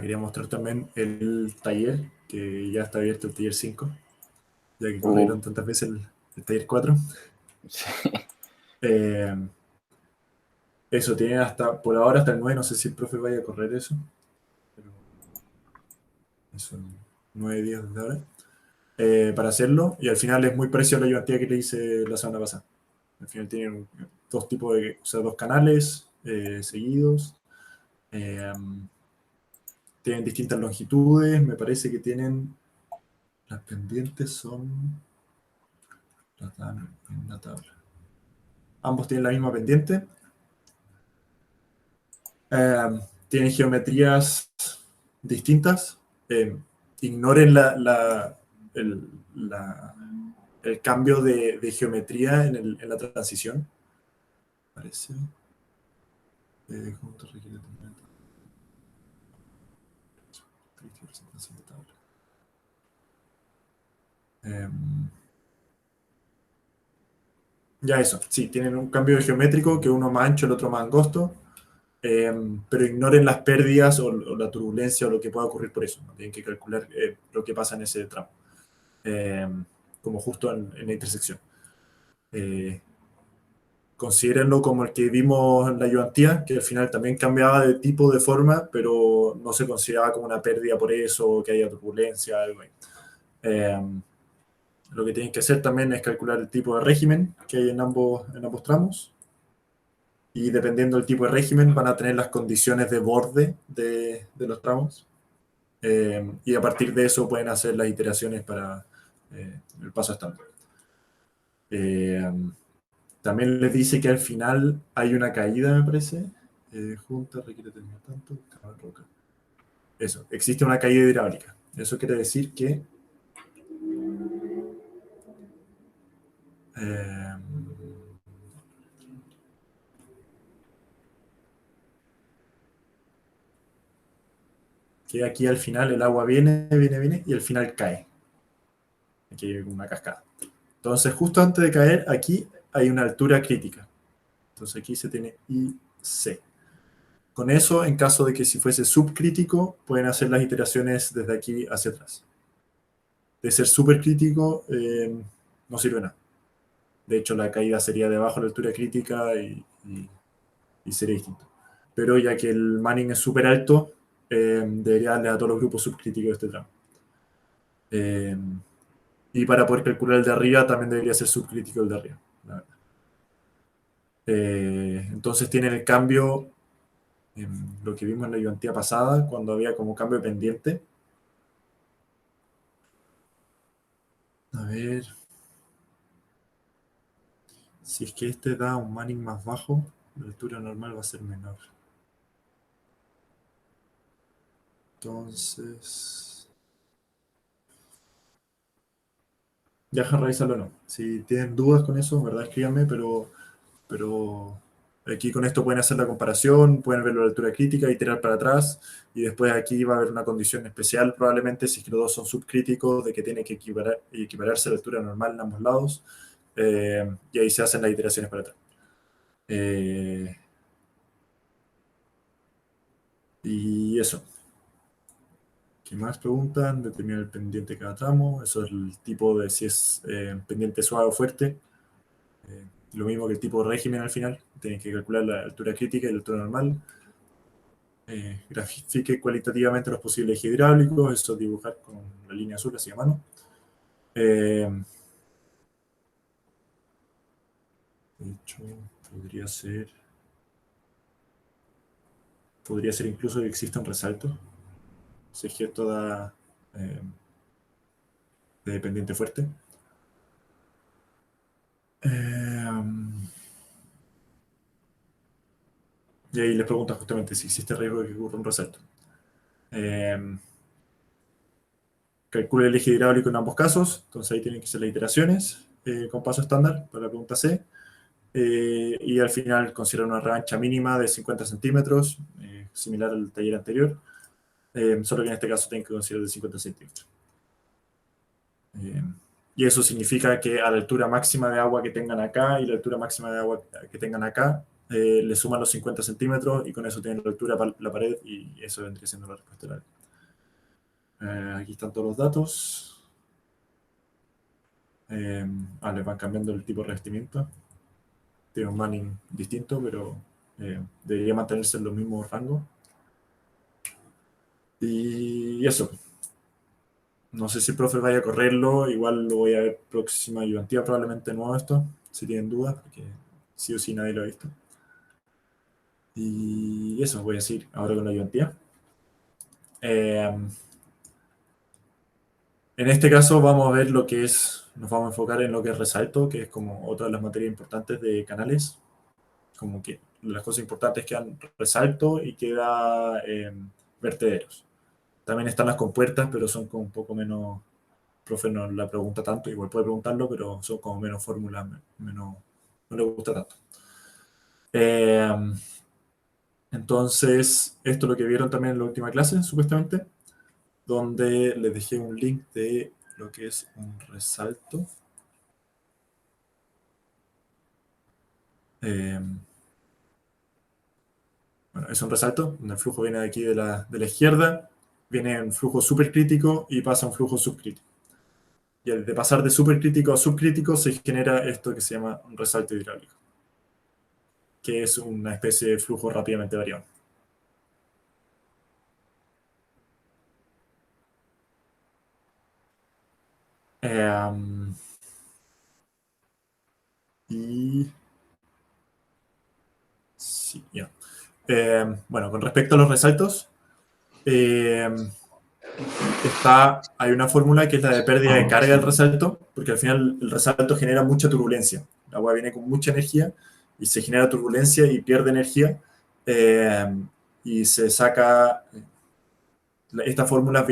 Quería mostrar también el taller, que ya está abierto el taller 5, ya que corrieron tantas veces el taller 4. Sí. Eso, tienen por ahora hasta el 9, no sé si el profe vaya a correr eso, pero son 9 días desde ahora, para hacerlo, y al final es muy parecido a la ayudantía que le hice la semana pasada. Al final tienen dos tipos o sea, dos canales seguidos, tienen distintas longitudes, me parece que tienen, las pendientes son, las dan en la tabla. Ambos tienen la misma pendiente. Tienen geometrías distintas. Ignoren el, la- el cambio de geometría en la transición. Parece. Junto requiere tener representación de tabla. Ya eso, sí, tienen un cambio geométrico, que uno más ancho, el otro más angosto, pero ignoren las pérdidas o la turbulencia o lo que pueda ocurrir por eso. ¿No? Tienen que calcular lo que pasa en ese tramo, eh, como justo en la intersección. Considérenlo como el que vimos en la ayudantía, que al final también cambiaba de tipo, de forma, pero no se consideraba como una pérdida por eso, que haya turbulencia, algo ahí. Lo que tienen que hacer también es calcular el tipo de régimen que hay en ambos tramos. Y dependiendo del tipo de régimen, van a tener las condiciones de borde de los tramos. Y a partir de eso pueden hacer las iteraciones para el paso estándar. También les dice que al final hay una caída, me parece. Junta requiere tener tanto, roca. Eso, existe una caída hidráulica. Eso quiere decir eh, que aquí al final el agua viene y al final cae. Aquí hay una cascada. Entonces, justo antes de caer, aquí hay una altura crítica. Entonces aquí se tiene IC. Con eso, en caso de que si fuese subcrítico, pueden hacer las iteraciones desde aquí hacia atrás. De ser supercrítico, no sirve nada. De hecho, la caída sería debajo de la altura crítica y sería distinto. Pero ya que el Manning es súper alto, debería darle a todos los grupos subcríticos de este tramo. Y para poder calcular el de arriba, también debería ser subcrítico el de arriba. Entonces tienen el cambio, lo que vimos en la ayudantía pasada, cuando había como cambio de pendiente. A ver. Si es que este da un Manning más bajo, la altura normal va a ser menor. Entonces, ya revísalo o no. Si tienen dudas con eso, en verdad escríbanme, pero aquí con esto pueden hacer la comparación, pueden ver la altura crítica y tirar para atrás. Y después aquí va a haber una condición especial, probablemente, si es que los dos son subcríticos, de que tiene que equipararse a la altura normal en ambos lados. Y ahí se hacen las iteraciones para atrás. Y eso. ¿Qué más preguntan? Determinar el pendiente de cada tramo. Eso es el tipo de si es pendiente suave o fuerte. Lo mismo que el tipo de régimen al final. Tienen que calcular la altura crítica y la altura normal. Grafique cualitativamente los posibles ejes hidráulicos. Eso dibujar con la línea azul así a mano. De hecho, podría ser incluso que exista un resalto. Si es que esto da de pendiente fuerte. Y ahí les preguntan justamente si existe riesgo de que ocurra un resalto. Calcule el eje hidráulico en ambos casos, entonces ahí tienen que ser las iteraciones con paso estándar para la pregunta C. Y al final considerar una revancha mínima de 50 centímetros, similar al taller anterior, solo que en este caso tienen que considerar de 50 centímetros. Y eso significa que a la altura máxima de agua que tengan acá y la altura máxima de agua que tengan acá, le suman los 50 centímetros y con eso tienen la altura para la pared y eso vendría siendo la respuesta del área. Aquí están todos los datos. Les van cambiando el tipo de revestimiento. Tiene un Manning distinto, pero debería mantenerse en los mismos rangos. Y eso. No sé si el profe vaya a correrlo, igual lo voy a ver próxima ayudantía, probablemente no esto, si tienen dudas, porque sí o sí nadie lo ha visto. Y eso voy a decir ahora con la ayudantía. En este caso vamos a ver lo que es, nos vamos a enfocar en lo que es resalto, que es como otra de las materias importantes de canales, como que las cosas importantes quedan resalto y queda vertederos. También están las compuertas, pero son como un poco menos, el profe no la pregunta tanto, igual puede preguntarlo, pero son como menos fórmulas, menos, no le gusta tanto. Entonces, esto es lo que vieron también en la última clase, supuestamente, donde les dejé un link de lo que es un resalto. Bueno, es un resalto, donde el flujo viene de aquí de la izquierda, viene en flujo supercrítico y pasa a un flujo subcrítico. Y al de pasar de supercrítico a subcrítico se genera esto que se llama un resalto hidráulico, que es una especie de flujo rápidamente variable. Y sí, ya. Bueno, con respecto a los resaltos, hay una fórmula que es la de pérdida de carga del resalto, porque al final el resalto genera mucha turbulencia. El agua viene con mucha energía y se genera turbulencia y pierde energía y se saca. Estas fórmulas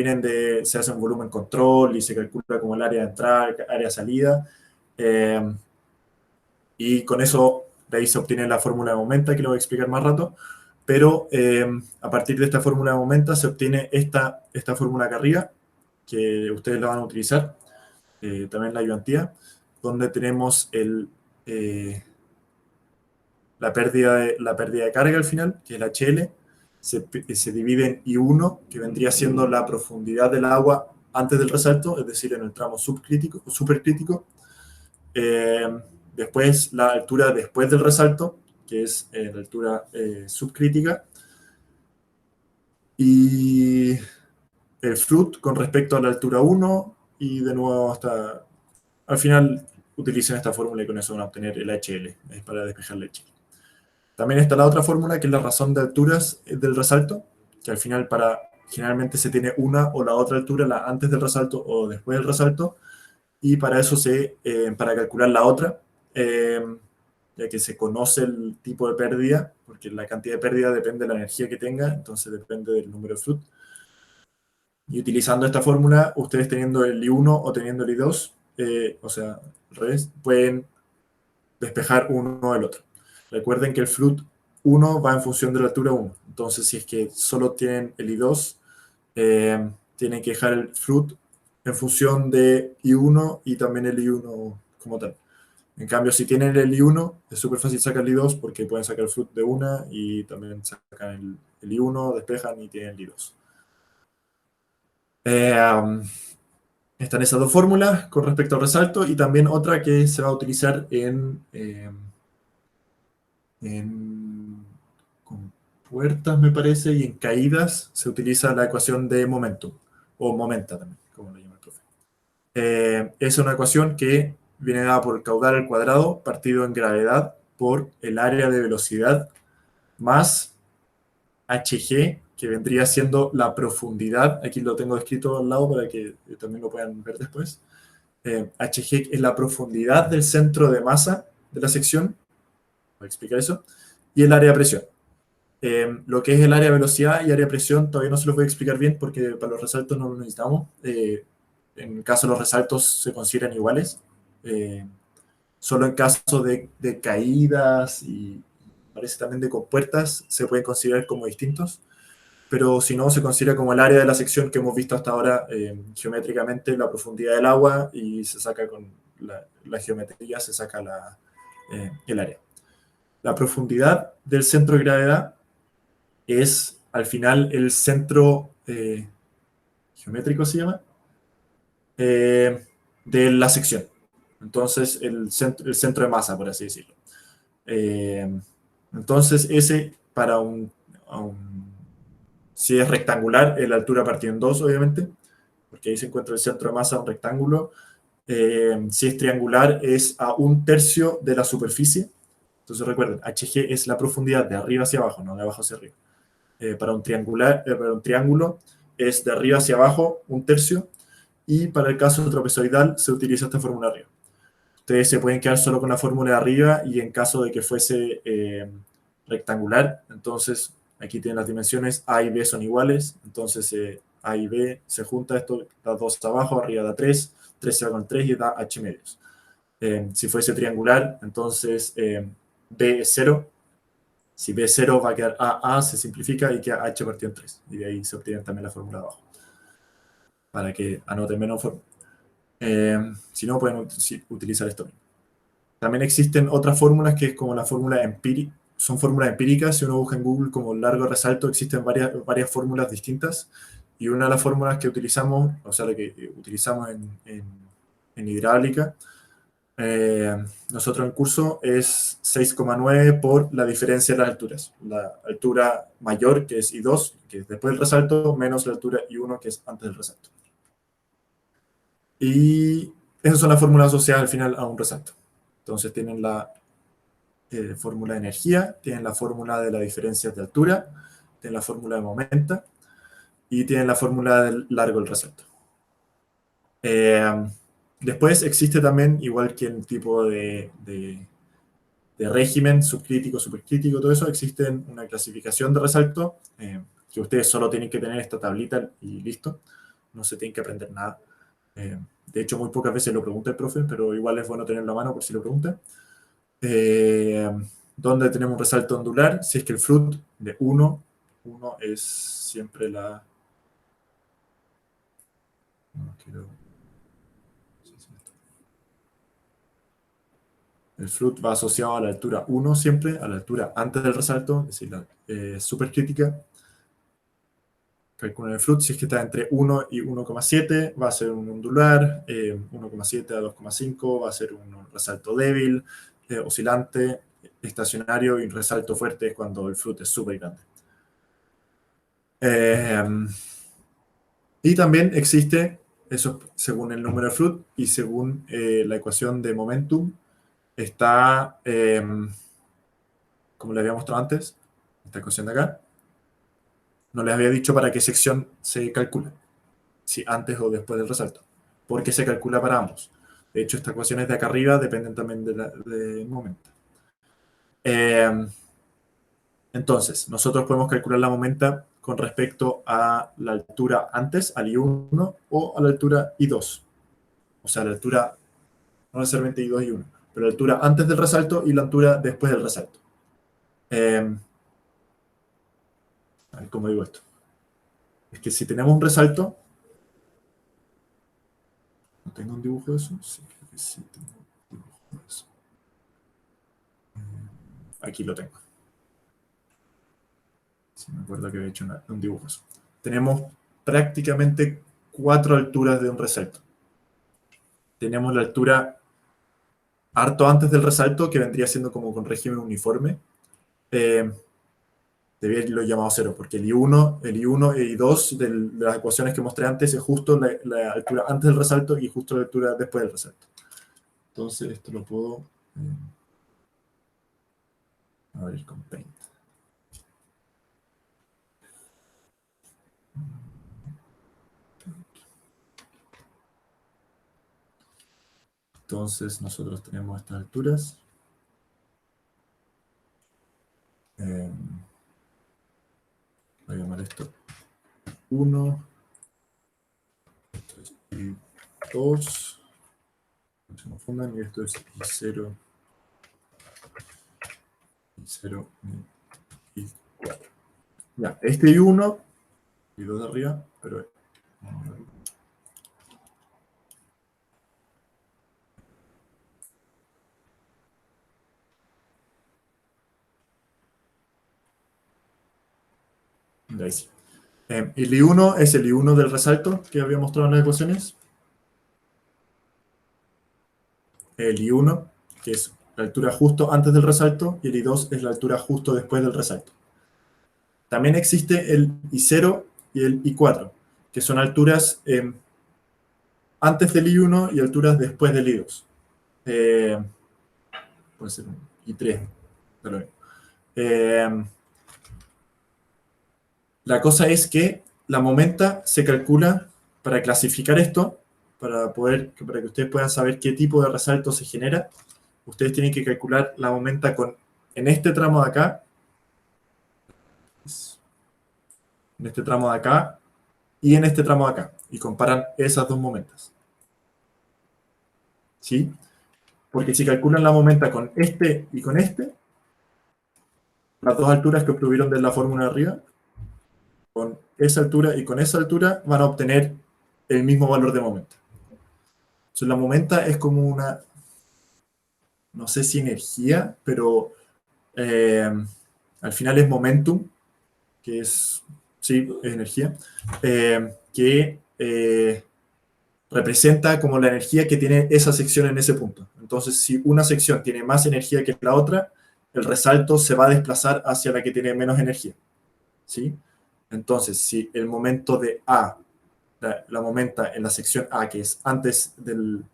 se hace un volumen control y se calcula como el área de entrada, área de salida. Y con eso de ahí se obtiene la fórmula de momenta, que lo voy a explicar más rato. Pero a partir de esta fórmula de momenta se obtiene esta fórmula acá arriba, que ustedes la van a utilizar, también la ayudantía, donde tenemos la pérdida de carga al final, que es la HL, se divide en I1, que vendría siendo la profundidad del agua antes del resalto, es decir, en el tramo subcrítico o supercrítico. Después la altura después del resalto, que es la altura subcrítica. Y el FLUT con respecto a la altura 1 y de nuevo hasta al final utilicen esta fórmula y con eso van a obtener el HL, es para despejar la HL. También está la otra fórmula que es la razón de alturas del resalto, que al final generalmente se tiene una o la otra altura, la antes del resalto o después del resalto, y para eso para calcular la otra, ya que se conoce el tipo de pérdida, porque la cantidad de pérdida depende de la energía que tenga, entonces depende del número de FLUT. Y utilizando esta fórmula, ustedes teniendo el I1 o teniendo el I2, o sea, al revés, pueden despejar uno del otro. Recuerden que el FLUT 1 va en función de la altura 1. Entonces, si es que solo tienen el I2, tienen que dejar el FLUT en función de I1 y también el I1 como tal. En cambio, si tienen el I1, es súper fácil sacar el I2 porque pueden sacar el FLUT de una y también sacan el I1, despejan y tienen el I2. Están esas dos fórmulas con respecto al resalto y también otra que se va a utilizar en compuertas, me parece, y en caídas se utiliza la ecuación de momento, o momenta también, como lo llama el profe. Es una ecuación que viene dada por el caudal al cuadrado partido en gravedad por el área de velocidad más hg, que vendría siendo la profundidad. Aquí lo tengo escrito al lado para que también lo puedan ver después. hg es la profundidad del centro de masa de la sección, voy a explicar eso, y el área de presión. Lo que es el área de velocidad y área de presión todavía no se los voy a explicar bien porque para los resaltos no lo necesitamos. En el caso de los resaltos se consideran iguales. Solo en caso de caídas y parece también de compuertas se pueden considerar como distintos, pero si no se considera como el área de la sección que hemos visto hasta ahora geométricamente, la profundidad del agua, y se saca con la geometría, se saca el área. La profundidad del centro de gravedad es, al final, el centro geométrico, se llama, de la sección. Entonces, el centro de masa, por así decirlo. Eh, entonces, ese para si es rectangular, la altura partida en 2, obviamente, porque ahí se encuentra el centro de masa, un rectángulo. Si es triangular, es a un tercio de la superficie. Entonces recuerden, HG es la profundidad de arriba hacia abajo, no de abajo hacia arriba. Para un triángulo es de arriba hacia abajo un tercio, y para el caso trapezoidal se utiliza esta fórmula arriba. Ustedes se pueden quedar solo con la fórmula de arriba, y en caso de que fuese rectangular, entonces aquí tienen las dimensiones, A y B son iguales, entonces A y B se junta, esto da 2 abajo, arriba da 3, 3 se va con 3 y da H medios. Si fuese triangular, entonces B es 0, si B es 0 va a quedar A, se simplifica y queda H partido en 3, y de ahí se obtiene también la fórmula de abajo, para que anoten menos fórmula. Si no, pueden utilizar esto mismo. También existen otras fórmulas que es como la fórmula empírica, son fórmulas empíricas. Si uno busca en Google como largo resalto, existen varias fórmulas distintas, y una de las fórmulas que utilizamos, o sea, la que utilizamos en hidráulica, nosotros en curso, es 6,9 por la diferencia de las alturas. La altura mayor, que es I2, que es después del resalto, menos la altura I1, que es antes del resalto. Y esas son las fórmulas asociadas al final a un resalto. Entonces tienen la fórmula de energía, tienen la fórmula de la diferencia de altura, tienen la fórmula de momento y tienen la fórmula del largo del resalto. Después existe también, igual que el tipo de régimen, subcrítico, supercrítico, todo eso, existe una clasificación de resalto, que ustedes solo tienen que tener esta tablita y listo, no se tienen que aprender nada. De hecho, muy pocas veces lo pregunta el profe, pero igual es bueno tenerlo a mano por si lo pregunta. Donde tenemos un resalto ondular, si es que el FRUT de 1 es siempre la... No quiero... El FRUT va asociado a la altura 1 siempre, a la altura antes del resalto, es decir, la supercrítica. Calculan el FRUT, si es que está entre 1 y 1,7, va a ser un ondular, 1,7 a 2,5 va a ser un resalto débil, oscilante, estacionario, y un resalto fuerte es cuando el FRUT es súper grande. Y también existe, eso según el número de FRUT y según la ecuación de momentum, está, como les había mostrado antes, esta ecuación de acá. No les había dicho para qué sección se calcula, si antes o después del resalto, porque se calcula para ambos. De hecho, estas ecuaciones de acá arriba dependen también del momento. Entonces, nosotros podemos calcular la momenta con respecto a la altura antes, al I1, o a la altura I2. O sea, la altura, no necesariamente I2 y I1, pero la altura antes del resalto y la altura después del resalto. A ver cómo digo esto. Es que si tenemos un resalto, ¿no tengo un dibujo de eso? Sí, creo que sí tengo un dibujo de eso. Aquí lo tengo. Sí, me acuerdo que había hecho un dibujo de eso. Tenemos prácticamente 4 alturas de un resalto. Tenemos la altura harto antes del resalto, que vendría siendo como con régimen uniforme. Debía haberlo llamado 0, porque el I1 y I2 de las ecuaciones que mostré antes es justo la altura antes del resalto y justo la altura después del resalto. Entonces, esto lo puedo abrir con Paint. Entonces, nosotros tenemos estas alturas. Voy a llamar esto 1, esto es I2, no se confundan, y esto es I0, I0 y I4. Ya, este I1, I2 de arriba, pero Ahí sí. El I1 es el I1 del resalto que había mostrado en las ecuaciones. El I1, que es la altura justo antes del resalto, y el I2 es la altura justo después del resalto. También existe el I0 y el I4, que son alturas antes del I1 y alturas después del I2. Puede ser un I3. La cosa es que la momenta se calcula para clasificar esto, para que ustedes puedan saber qué tipo de resalto se genera. Ustedes tienen que calcular la momenta en este tramo de acá, en este tramo de acá y en este tramo de acá, y comparan esas dos momentas. ¿Sí? Porque si calculan la momenta con este y con este, las dos alturas que obtuvieron de la fórmula de arriba, con esa altura y con esa altura van a obtener el mismo valor de momenta. Entonces, la momenta es como una, no sé si energía, pero al final es momentum, que es, sí, es energía, que representa como la energía que tiene esa sección en ese punto. Entonces, si una sección tiene más energía que la otra, el resalto se va a desplazar hacia la que tiene menos energía. ¿Sí? Entonces, si el momento de A, la momenta en la sección A, que es antes del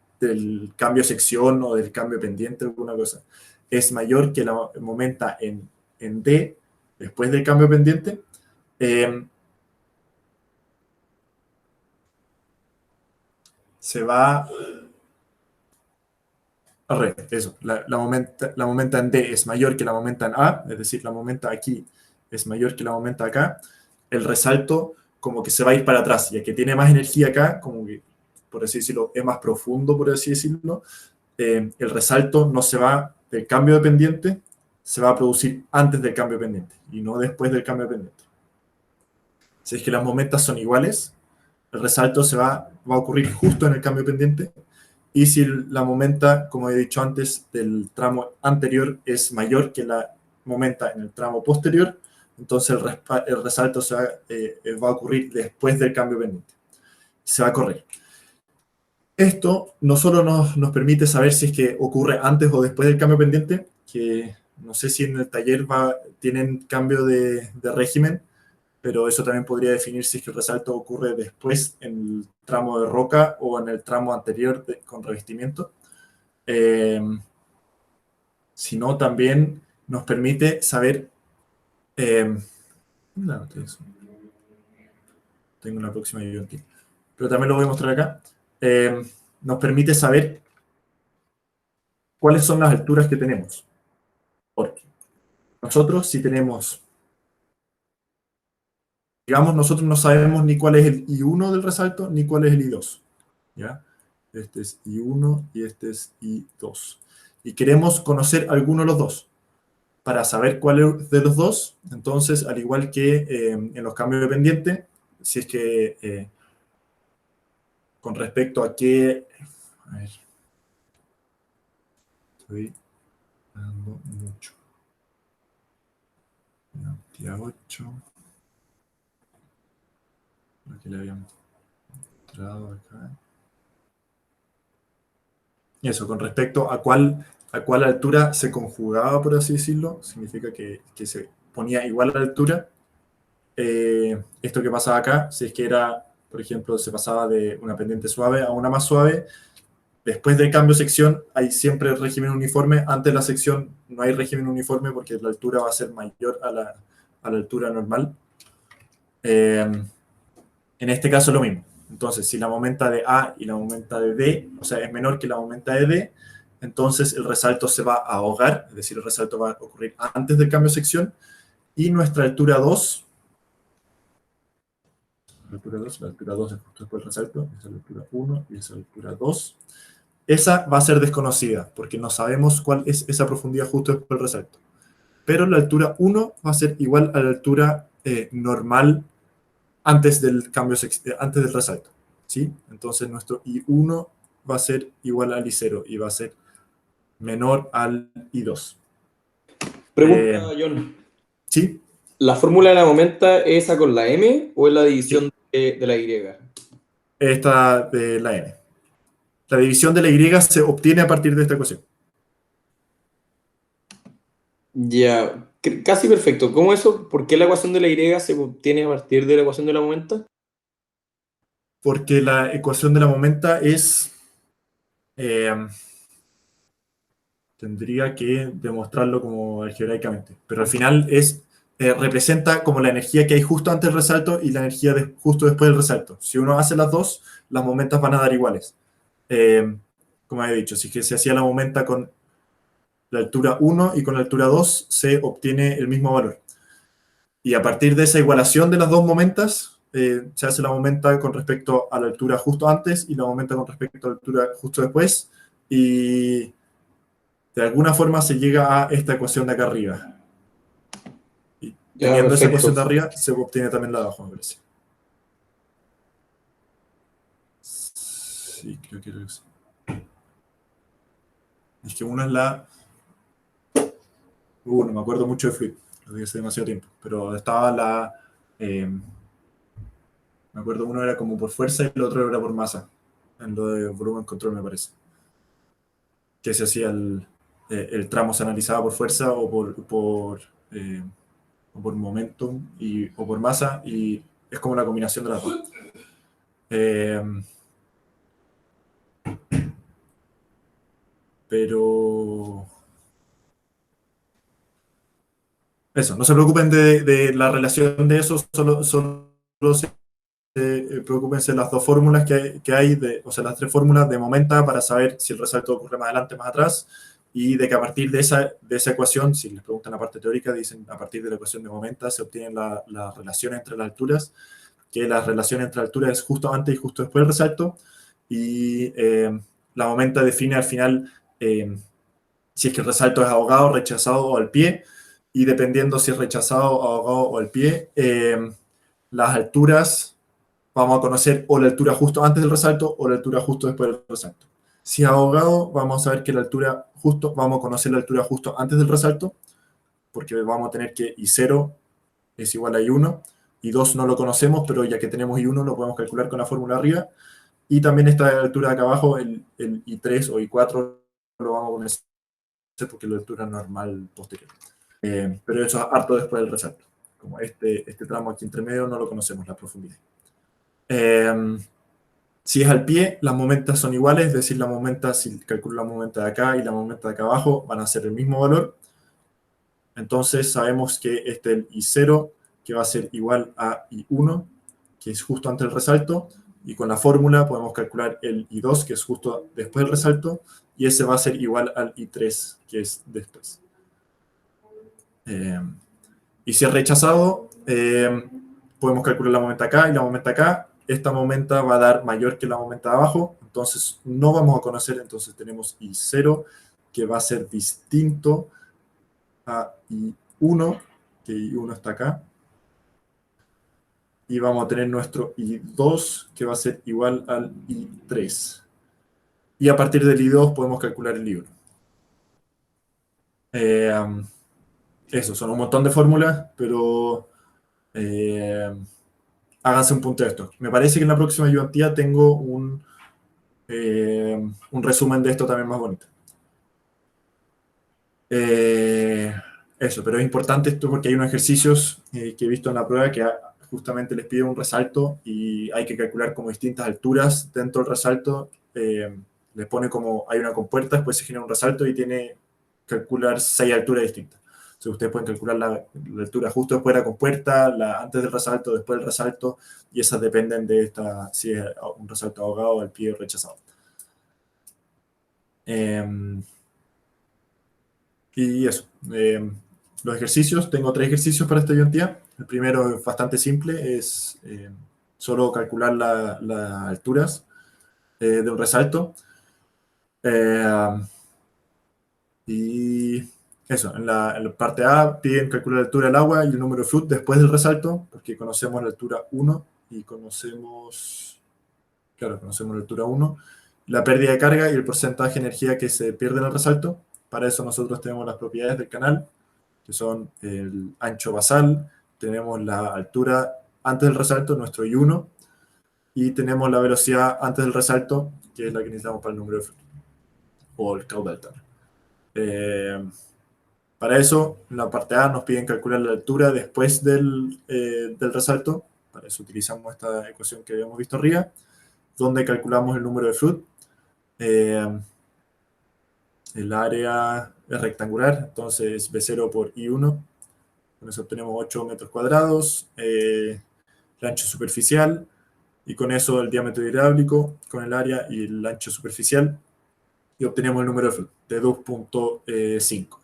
cambio de sección o del cambio pendiente, alguna cosa, es mayor que la momenta en D, después del cambio pendiente, se va al revés, eso, la momenta en D es mayor que la momenta en A, es decir, la momenta aquí es mayor que la momenta acá, el resalto como que se va a ir para atrás, ya que tiene más energía acá, como que, por así decirlo, es más profundo, por así decirlo, el resalto no se va del cambio de pendiente, se va a producir antes del cambio de pendiente y no después del cambio de pendiente. Si es que las momentas son iguales, el resalto va a ocurrir justo en el cambio pendiente. Y si la momenta, como he dicho antes, del tramo anterior es mayor que la momenta en el tramo posterior, entonces el resalto va a ocurrir después del cambio pendiente. Se va a correr. Esto no solo nos permite saber si es que ocurre antes o después del cambio pendiente, que no sé si en el taller tienen cambio de régimen, pero eso también podría definir si es que el resalto ocurre después en el tramo de roca o en el tramo anterior con revestimiento. Sino también nos permite saber... no, tengo una próxima video aquí, pero también lo voy a mostrar acá. Nos permite saber cuáles son las alturas que tenemos. Porque nosotros si tenemos... Digamos, nosotros no sabemos ni cuál es el I1 del resalto, ni cuál es el I2. ¿Ya? Este es I1 y este es I2. Y queremos conocer alguno de los dos. Para saber cuál es de los dos, entonces, al igual que en los cambios de pendiente, si es que con respecto a qué... A ver. Estoy dando mucho. 28. Lo que le habíamos mostrado acá. Y eso, con respecto a cuál altura se conjugaba, por así decirlo, significa que se ponía igual a la altura. Esto que pasaba acá, si es que era, por ejemplo, se pasaba de una pendiente suave a una más suave, después del cambio de sección hay siempre régimen uniforme, antes de la sección no hay régimen uniforme porque la altura va a ser mayor a la altura normal. En este caso es lo mismo. Entonces, si la momenta de A y la momenta de D, o sea, es menor que la momenta de D, entonces el resalto se va a ahogar, es decir, el resalto va a ocurrir antes del cambio de sección, y nuestra altura 2, la altura 2 es justo después del resalto, esa es la altura 1 y esa es la altura 2, esa va a ser desconocida, porque no sabemos cuál es esa profundidad justo después del resalto. Pero la altura 1 va a ser igual a la altura normal antes del antes del resalto. ¿Sí? Entonces nuestro I1 va a ser igual al I0 y va a ser menor al I2. Pregunta, John. ¿Sí? ¿La fórmula de la momenta es esa con la M o es la Sí, división de la Y? esta de la n. La división de la y se obtiene a partir de esta ecuación. Ya, casi perfecto. ¿Cómo eso? ¿Por qué la ecuación de la Y se obtiene a partir de la ecuación de la momenta? Porque la ecuación de la momenta es... eh, tendría que demostrarlo como algebraicamente, pero al final representa como la energía que hay justo antes del resalto y la energía justo después del resalto. Si uno hace las dos, las momentas van a dar iguales. Eh, como he dicho, si que se hacía la momenta con la altura 1 y con la altura 2, se obtiene el mismo valor. Y a partir de esa igualación de las dos momentas, se hace la momenta con respecto a la altura justo antes y la momenta con respecto a la altura justo después. Y de alguna forma se llega a esta ecuación de acá arriba. Y Ya, teniendo esa perfecto. ecuación de arriba, se obtiene también la de abajo, me parece. Sí, creo que es. Es que una es la. No me acuerdo mucho de Fluid, lo dije hace demasiado tiempo. Pero estaba la. Me acuerdo uno era como por fuerza y el otro era por masa. En lo de volumen control, me parece. Que se hacía el tramo se analizaba por fuerza eh, o por momentum o por masa y es como la combinación de las dos. Eh, pero eso, no se preocupen de la relación de eso, solo se preocupense de las dos fórmulas que hay o sea, las tres fórmulas de momenta para saber si el resalto ocurre más adelante, más atrás, y de que a partir de esa ecuación, si les preguntan la parte teórica, dicen a partir de la ecuación de momenta se obtiene la relación entre las alturas, que la relación entre alturas es justo antes y justo después del resalto, y la momenta define al final si es que el resalto es ahogado, rechazado o al pie, y dependiendo si es rechazado, ahogado o al pie, las alturas vamos a conocer o la altura justo antes del resalto o la altura justo después del resalto. Si es ahogado, vamos a ver que la altura justo, vamos a conocer la altura justo antes del resalto, porque vamos a tener que I0 es igual a I1, I2 no lo conocemos, pero ya que tenemos I1 lo podemos calcular con la fórmula arriba, y también esta altura de acá abajo, el I3 o I4, lo vamos a conocer porque es la altura normal posterior. Pero eso es harto después del resalto. Como este tramo aquí entre medio no lo conocemos, la profundidad. Eh, si es al pie, las momentas son iguales, es decir, la momenta, si calculo la momenta de acá y la momenta de acá abajo, van a ser el mismo valor. Entonces sabemos que este es el I0, que va a ser igual a I1, que es justo antes del resalto, y con la fórmula podemos calcular el I2, que es justo después del resalto, y ese va a ser igual al I3, que es después. Y si es rechazado, podemos calcular la momenta acá y la momenta acá. Esta momenta va a dar mayor que la momenta de abajo, entonces no vamos a conocer, entonces tenemos I0, que va a ser distinto a I1, que I1 está acá, y vamos a tener nuestro I2, que va a ser igual al I3. Y a partir del I2 podemos calcular el I1. Eh, eso, son un montón de fórmulas, pero háganse un punto de esto. Me parece que en la próxima ayudantía tengo un resumen de esto también más bonito. Eh, eso, pero es importante esto porque hay unos ejercicios que he visto en la prueba que justamente les pide un resalto y hay que calcular como distintas alturas dentro del resalto. Les pone como hay una compuerta, después se genera un resalto y tiene que calcular 6 alturas distintas. Entonces ustedes pueden calcular la altura justo después de la compuerta, antes del resalto, después del resalto, y esas dependen de si es un resalto ahogado o al pie rechazado. Y eso. Los ejercicios, tengo 3 ejercicios para esta ayudantía. El primero es bastante simple, es solo calcular las alturas de un resalto. Eh, y eso, en la parte A piden calcular la altura del agua y el número de Froude después del resalto, porque conocemos la altura 1 y conocemos la altura 1, la pérdida de carga y el porcentaje de energía que se pierde en el resalto. Para eso nosotros tenemos las propiedades del canal, que son el ancho basal, tenemos la altura antes del resalto, nuestro I1, y tenemos la velocidad antes del resalto, que es la que necesitamos para el número de flujo, o el caudal también. Para eso, en la parte A nos piden calcular la altura después del resalto. Para eso utilizamos esta ecuación que habíamos visto arriba, donde calculamos el número de Flood. El área es rectangular, entonces B0 por I1. Con eso obtenemos 8 metros cuadrados. El ancho superficial, y con eso el diámetro hidráulico, con el área y el ancho superficial, y obtenemos el número de Flood de 2.5,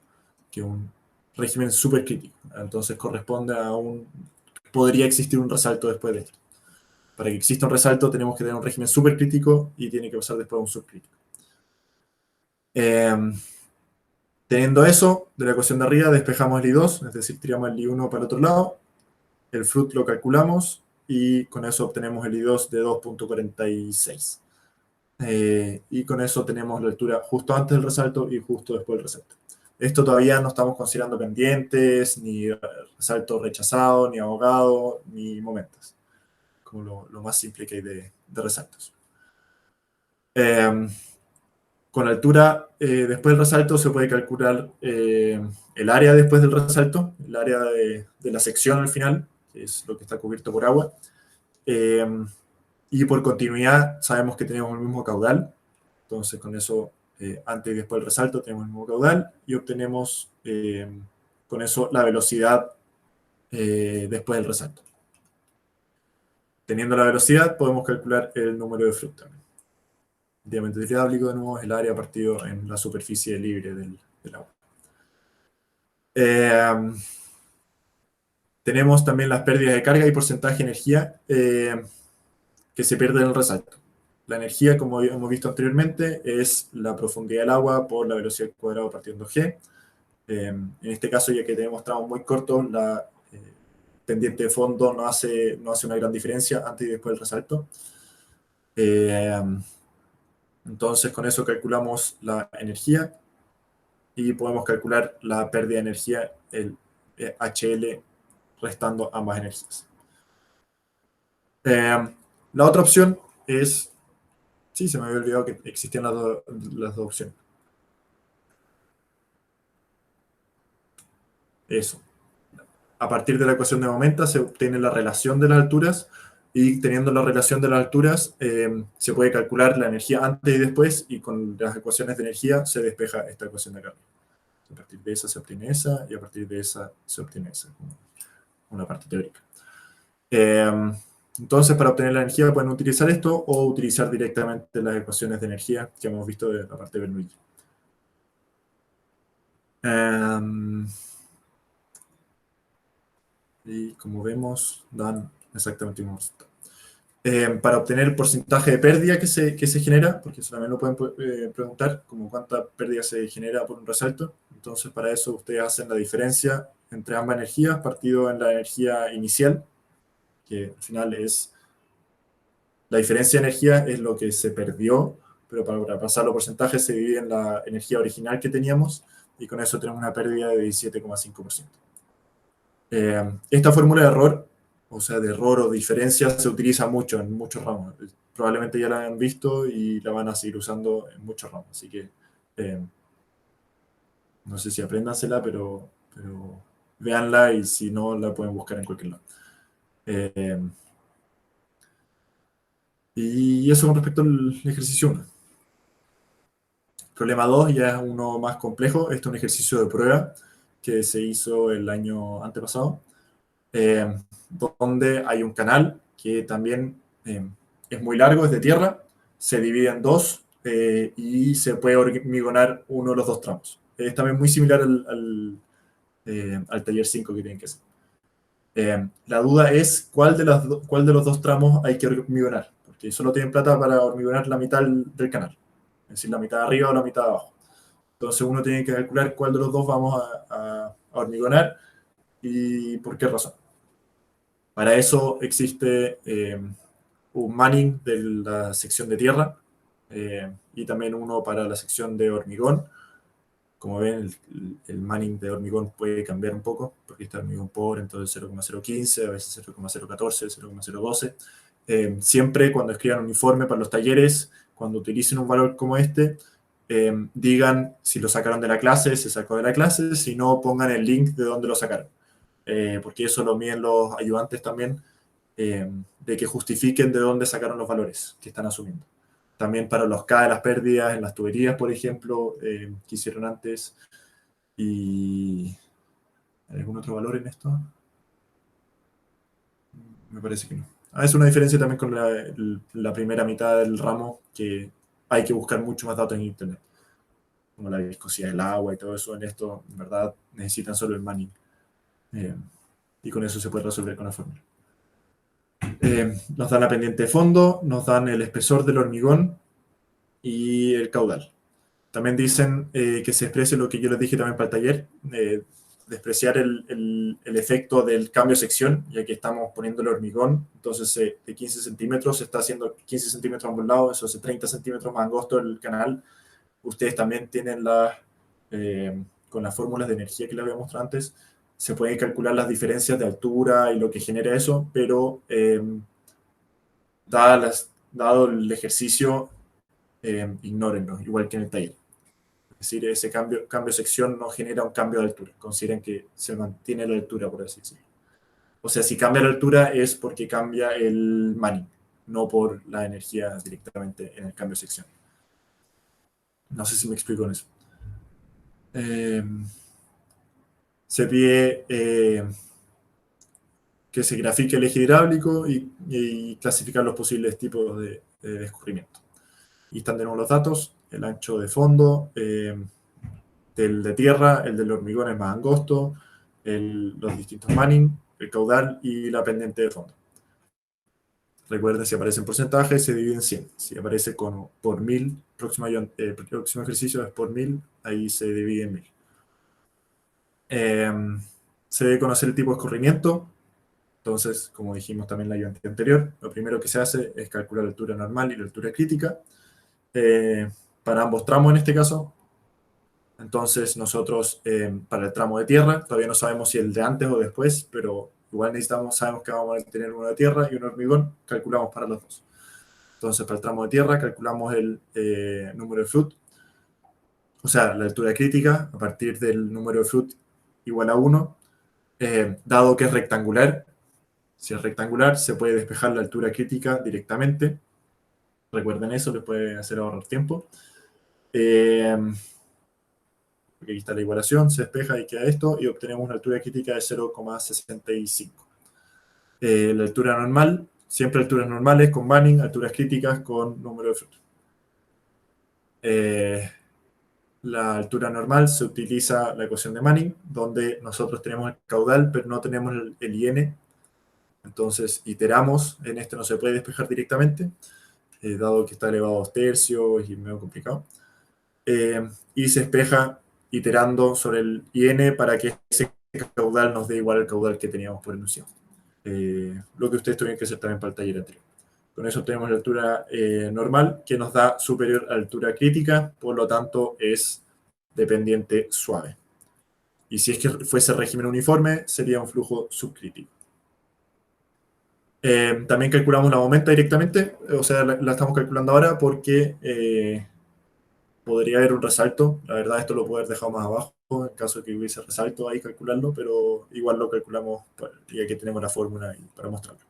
que es un régimen súper crítico. Entonces corresponde a podría existir un resalto después de esto. Para que exista un resalto tenemos que tener un régimen súper crítico y tiene que pasar después a un subcrítico. Teniendo eso, de la ecuación de arriba despejamos el I2, es decir, tiramos el I1 para el otro lado, el Flood lo calculamos y con eso obtenemos el I2 de 2.46. Y con eso tenemos la altura justo antes del resalto y justo después del resalto. Esto todavía no estamos considerando pendientes, ni resalto rechazado, ni ahogado, ni momentos, como lo más simple que hay de resaltos. Con altura después del resalto se puede calcular el área después del resalto, el área de la sección al final, que es lo que está cubierto por agua. Y por continuidad sabemos que tenemos el mismo caudal, entonces con eso antes y después del resalto tenemos el mismo caudal y obtenemos con eso la velocidad después del resalto. Teniendo la velocidad podemos calcular el número de Flood también. El diámetro hidráulico de nuevo es el área partido en la superficie libre del agua. Tenemos también las pérdidas de carga y porcentaje de energía que se pierde en el resalto. La energía, como hemos visto anteriormente, es la profundidad del agua por la velocidad al cuadrado partiendo G. En este caso, ya que tenemos tramos muy cortos, la pendiente de fondo no hace una gran diferencia antes y después del resalto. Entonces, con eso calculamos la energía y podemos calcular la pérdida de energía, el HL, restando ambas energías. La otra opción es... Sí, se me había olvidado que existían las dos opciones. Eso. A partir de la ecuación de momenta se obtiene la relación de las alturas y teniendo la relación de las alturas se puede calcular la energía antes y después y con las ecuaciones de energía se despeja esta ecuación de acá. A partir de esa se obtiene esa y a partir de esa se obtiene esa. Una parte teórica. Entonces, para obtener la energía pueden utilizar esto o utilizar directamente las ecuaciones de energía que hemos visto de la parte de Bernoulli. Y como vemos, dan exactamente un resultado. Para obtener el porcentaje de pérdida que se genera, porque eso también lo pueden preguntar, como cuánta pérdida se genera por un resalto. Entonces, para eso ustedes hacen la diferencia entre ambas energías, partido en la energía inicial, que al final es... La diferencia de energía es lo que se perdió, pero para pasar los porcentajes se divide en la energía original que teníamos, y con eso tenemos una pérdida de 17,5%. Esta fórmula de error, o sea, de error o diferencia, se utiliza mucho en muchos ramos. Probablemente ya la han visto y la van a seguir usando en muchos ramos. Así que no sé si apréndansela, pero véanla y si no, la pueden buscar en cualquier lado. Y eso con respecto al ejercicio 1. Problema 2 ya es uno más complejo. Este es un ejercicio de prueba que se hizo el año antepasado, donde hay un canal que también es muy largo, es de tierra, se divide en dos y se puede hormigonar uno de los dos tramos. Es también muy similar al taller 5 que tienen que hacer. La duda es cuál de los dos tramos hay que hormigonar, porque solo tienen plata para hormigonar la mitad del canal, es decir, la mitad de arriba o la mitad de abajo. Entonces uno tiene que calcular cuál de los dos vamos a hormigonar y por qué razón. Para eso existe un manning de la sección de tierra y también uno para la sección de hormigón, Como ven, el Manning de hormigón puede cambiar un poco, porque está hormigón pobre, entonces 0,015, a veces 0,014, 0,012. Siempre cuando escriban un informe para los talleres, cuando utilicen un valor como este, digan si lo sacaron de la clase, se sacó de la clase, si no, pongan el link de dónde lo sacaron. Porque eso lo miden los ayudantes también, de que justifiquen de dónde sacaron los valores que están asumiendo. También para los K de las pérdidas en las tuberías, por ejemplo, que hicieron antes. ¿Y hay algún otro valor en esto? Me parece que no. Es una diferencia también con la primera mitad del ramo, que hay que buscar mucho más datos en Internet, como la viscosidad del agua y todo eso. En esto, en verdad, necesitan solo el Manning. Y con eso se puede resolver con la fórmula. Nos dan la pendiente de fondo, nos dan el espesor del hormigón y el caudal. También dicen que se exprese lo que yo les dije también para el taller, despreciar el efecto del cambio de sección, ya que estamos poniendo el hormigón, entonces de 15 centímetros se está haciendo 15 centímetros a ambos lados, eso hace 30 centímetros más angosto el canal. Ustedes también tienen con las fórmulas de energía que les había mostrado antes, se pueden calcular las diferencias de altura y lo que genera eso, pero dado el ejercicio, ignórenlo, igual que en el taller. Es decir, ese cambio de sección no genera un cambio de altura. Consideren que se mantiene la altura, por así decirlo. O sea, si cambia la altura es porque cambia el Manning, no por la energía directamente en el cambio de sección. No sé si me explico en eso. Se pide que se grafique el eje hidráulico y clasificar los posibles tipos de escurrimiento. Y están de nuevo los datos, el ancho de fondo, del de tierra, el del hormigón es más angosto, los distintos Manning, el caudal y la pendiente de fondo. Recuerden, si aparece en porcentaje, se divide en 100. Si aparece por 1000, próximo ejercicio es por 1000, ahí se divide en 1000. Se debe conocer el tipo de escurrimiento. Entonces, como dijimos también en la ayudante anterior, lo primero que se hace es calcular la altura normal y la altura crítica. Para ambos tramos en este caso. Entonces nosotros, para el tramo de tierra, todavía no sabemos si el de antes o después, pero igual sabemos que vamos a tener uno de tierra y un hormigón, calculamos para los dos. Entonces para el tramo de tierra calculamos el número de Flood, o sea, la altura crítica a partir del número de Flood igual a 1, dado que es rectangular. Si es rectangular, se puede despejar la altura crítica directamente. Recuerden eso, les puede hacer ahorrar tiempo. Aquí está la igualación, se despeja y queda esto, y obtenemos una altura crítica de 0,65. La altura normal, siempre alturas normales con Manning, alturas críticas con número de Flood. La altura normal se utiliza la ecuación de Manning, donde nosotros tenemos el caudal, pero no tenemos el IN. Entonces iteramos, en este no se puede despejar directamente, dado que está elevado a 2 tercios y medio complicado. Y se despeja iterando sobre el IN para que ese caudal nos dé igual al caudal que teníamos por enunciado. Lo que ustedes tuvieron que hacer también para el taller anterior. Con eso tenemos la altura normal, que nos da superior a la altura crítica, por lo tanto es dependiente suave. Y si es que fuese régimen uniforme, sería un flujo subcrítico. También calculamos la momenta directamente, o sea, la estamos calculando ahora porque podría haber un resalto. La verdad, esto lo puedo haber dejado más abajo, en caso de que hubiese resalto ahí calcularlo, pero igual lo calculamos ya que tenemos la fórmula para mostrarlo.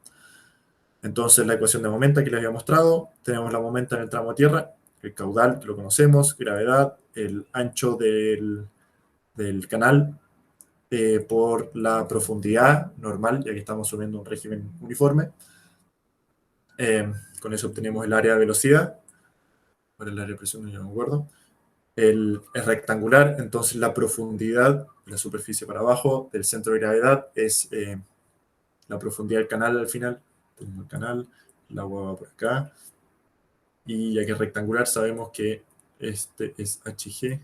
Entonces, la ecuación de momenta que les había mostrado, tenemos la momenta en el tramo de tierra, el caudal, que lo conocemos, gravedad, el ancho del canal por la profundidad normal, ya que estamos asumiendo un régimen uniforme. Con eso obtenemos el área de velocidad. Por el área de presión, no me acuerdo. Es rectangular, entonces la profundidad de la superficie para abajo del centro de gravedad es la profundidad del canal al final. Tenemos el canal, el agua va por acá. Y ya que es rectangular, sabemos que este es HG.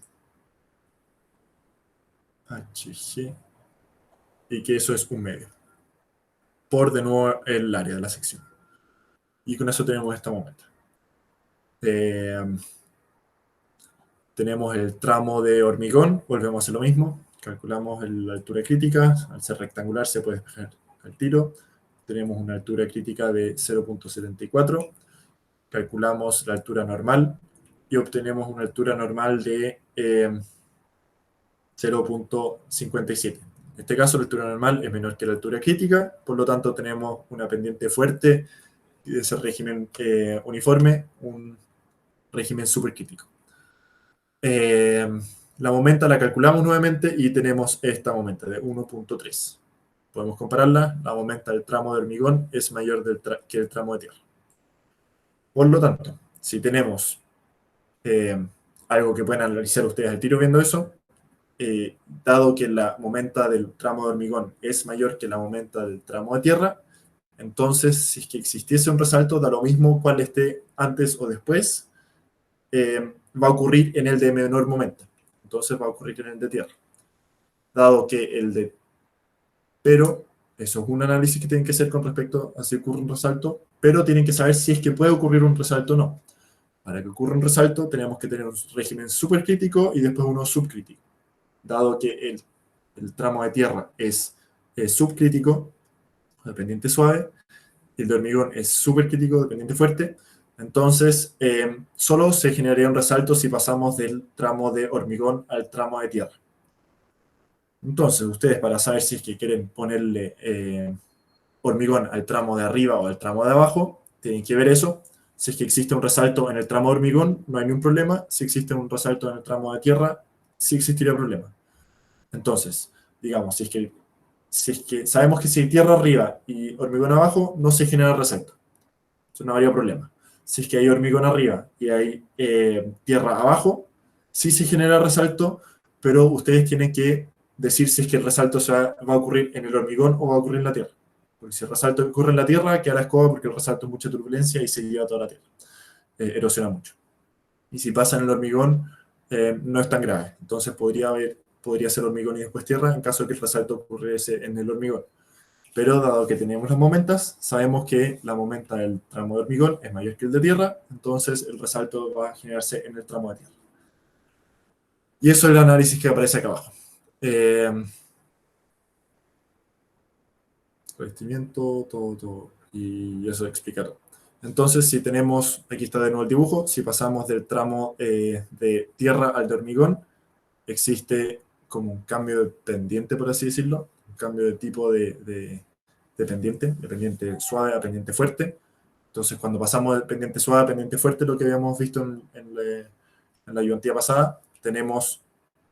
HG. Y que eso es un medio. Por de nuevo el área de la sección. Y con eso tenemos esta momento. tenemos el tramo de hormigón, volvemos a hacer lo mismo, calculamos la altura crítica, al ser rectangular se puede despejar al tiro, tenemos una altura crítica de 0.74, calculamos la altura normal y obtenemos una altura normal de 0.57. En este caso, la altura normal es menor que la altura crítica, por lo tanto tenemos una pendiente fuerte y de ese régimen uniforme, un régimen supercrítico. La momenta la calculamos nuevamente y tenemos esta momenta de 1.3. Podemos compararla, la momenta del tramo de hormigón es mayor que el tramo de tierra. Por lo tanto, si tenemos algo que pueden analizar ustedes al tiro viendo eso, dado que la momenta del tramo de hormigón es mayor que la momenta del tramo de tierra, entonces si es que existiese un resalto, da lo mismo cuál esté antes o después, va a ocurrir en el de menor momento. Entonces va a ocurrir en el de tierra. Dado que el de... Pero eso es un análisis que tienen que hacer con respecto a si ocurre un resalto, pero tienen que saber si es que puede ocurrir un resalto o no. Para que ocurra un resalto tenemos que tener un régimen supercrítico y después uno subcrítico. Dado que el tramo de tierra es subcrítico, dependiente suave, y el de hormigón es supercrítico, dependiente fuerte, entonces solo se generaría un resalto si pasamos del tramo de hormigón al tramo de tierra. Entonces, ustedes para saber si es que quieren ponerle hormigón al tramo de arriba o al tramo de abajo, tienen que ver eso. Si es que existe un resalto en el tramo de hormigón, no hay ningún problema. Si existe un resalto en el tramo de tierra, sí existiría problema. Entonces, digamos, si es que sabemos que si hay tierra arriba y hormigón abajo, no se genera resalto. Eso no habría problema. Si es que hay hormigón arriba y hay tierra abajo, sí se genera resalto, pero ustedes tienen que decir si es que el resalto va a ocurrir en el hormigón o va a ocurrir en la tierra. Porque si el resalto ocurre en la tierra, queda la escoba porque el resalto es mucha turbulencia y se lleva toda la tierra. Erosiona mucho. Y si pasa en el hormigón, no es tan grave. Entonces podría ser hormigón y después tierra en caso de que el resalto ocurriese en el hormigón. Pero dado que tenemos las momentas, sabemos que la momenta del tramo de hormigón es mayor que el de tierra, entonces el resalto va a generarse en el tramo de tierra. Y eso es el análisis que aparece acá abajo. Revestimiento, todo. Y eso explica todo. Entonces, si tenemos, aquí está de nuevo el dibujo, si pasamos del tramo de tierra al de hormigón, existe como un cambio de pendiente, por así decirlo, un cambio de tipo de pendiente, de pendiente suave a pendiente fuerte. Entonces, cuando pasamos de pendiente suave a pendiente fuerte, lo que habíamos visto en la ayudantía pasada, tenemos,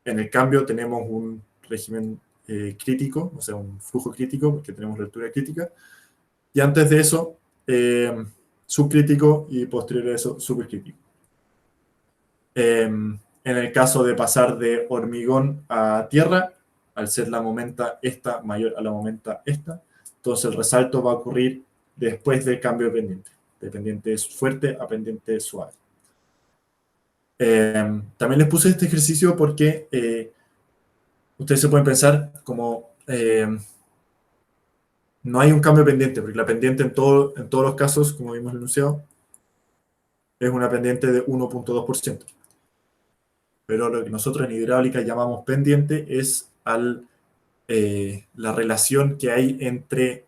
en el cambio, tenemos un régimen crítico, o sea, un flujo crítico, porque tenemos la altura crítica, y antes de eso, subcrítico, y posterior a eso, supercrítico. En el caso de pasar de hormigón a tierra, al ser la momenta esta mayor a la momenta esta, entonces el resalto va a ocurrir después del cambio de pendiente, de pendiente fuerte a pendiente suave. También les puse este ejercicio porque ustedes se pueden pensar como no hay un cambio de pendiente, porque la pendiente en todos los casos, como vimos enunciado, es una pendiente de 1.2%. Pero lo que nosotros en hidráulica llamamos pendiente es la relación que hay entre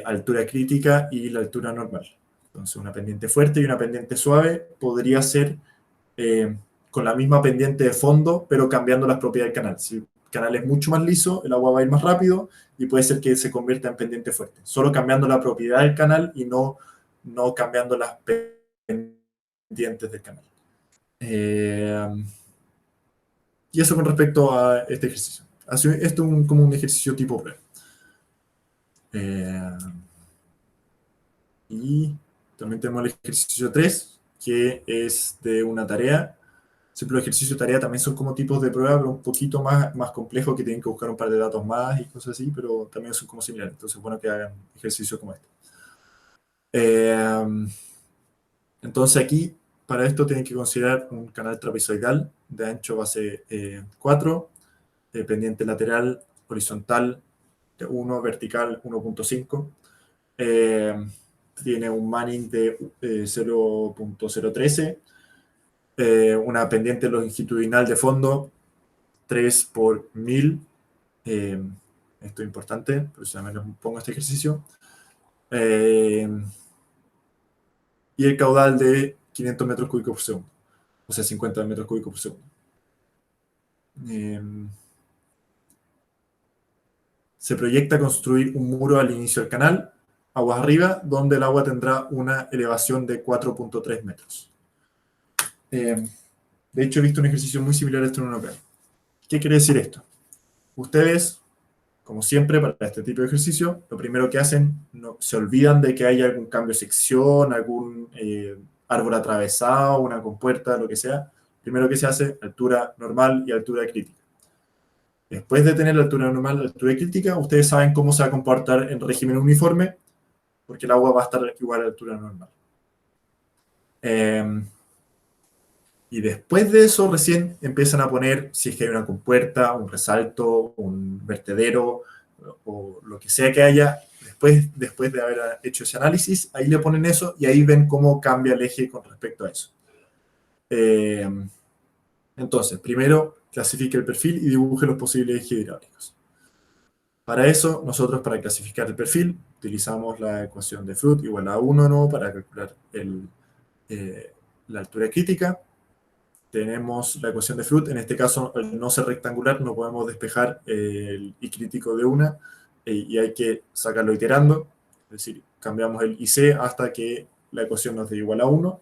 altura crítica y la altura normal. Entonces, una pendiente fuerte y una pendiente suave podría ser con la misma pendiente de fondo, pero cambiando las propiedades del canal. Si el canal es mucho más liso, el agua va a ir más rápido y puede ser que se convierta en pendiente fuerte. Solo cambiando la propiedad del canal y no cambiando las pendientes del canal. Y eso con respecto a este ejercicio. Esto es como un ejercicio tipo prueba. Y también tenemos el ejercicio 3, que es de una tarea. Siempre los ejercicios de tarea también son como tipos de prueba, pero un poquito más complejos, que tienen que buscar un par de datos más y cosas así, pero también son como similares. Entonces, bueno que hagan ejercicios como este. Entonces aquí, para esto tienen que considerar un canal trapezoidal de ancho base 4, pendiente lateral horizontal de 1, vertical 1.5. Tiene un Manning de 0.013 una pendiente longitudinal de fondo 3 por 1000. Esto es importante, por eso también pongo este ejercicio. Y el caudal de 500 metros cúbicos por segundo, o sea, 50 metros cúbicos por segundo. Se proyecta construir un muro al inicio del canal, aguas arriba, donde el agua tendrá una elevación de 4.3 metros. De hecho, he visto un ejercicio muy similar a esto en una prueba. ¿Qué quiere decir esto? Ustedes, como siempre, para este tipo de ejercicio, lo primero que hacen, se olvidan de que haya algún cambio de sección, algún árbol atravesado, una compuerta, lo que sea. Primero que se hace, altura normal y altura crítica. Después de tener la altura normal, la altura crítica, ustedes saben cómo se va a comportar en régimen uniforme, porque el agua va a estar igual a la altura normal. Y después de eso recién empiezan a poner, si es que hay una compuerta, un resalto, un vertedero, o lo que sea que haya, después de haber hecho ese análisis, ahí le ponen eso y ahí ven cómo cambia el eje con respecto a eso. Entonces, primero clasifique el perfil y dibuje los posibles ejes hidráulicos. Para eso, nosotros para clasificar el perfil, utilizamos la ecuación de Fruit igual a 1, ¿no? Para calcular la altura crítica. Tenemos la ecuación de Fruit, en este caso, al no ser rectangular, no podemos despejar el I crítico de una, y hay que sacarlo iterando, es decir, cambiamos el IC hasta que la ecuación nos dé igual a 1.